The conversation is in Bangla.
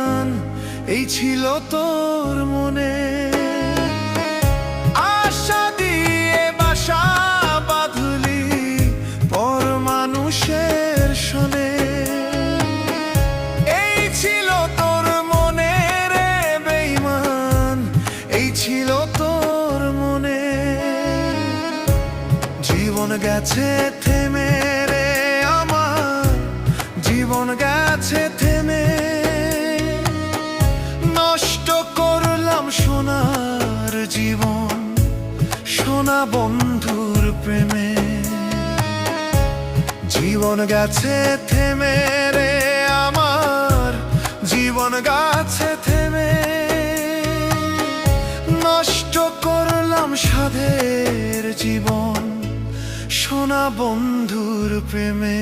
বেঈমান এই ছিল তোর মনে। আশা দিয়ে বাসা বাঁধলি পর মানুষের শোনে, এই ছিল তোর মনে রে বেঈমান, এই ছিল তোর মনে। জীবন গেছে থেমে রে আমার, জীবন গেছে থেমে, নষ্ট করলাম সোনার জীবন সোনা বন্ধুর প্রেমে। জীবন গেছে থেমে রে আমার, জীবন গেছে থেমে, নষ্ট করলাম সাধের জীবন সোনা বন্ধুর প্রেমে।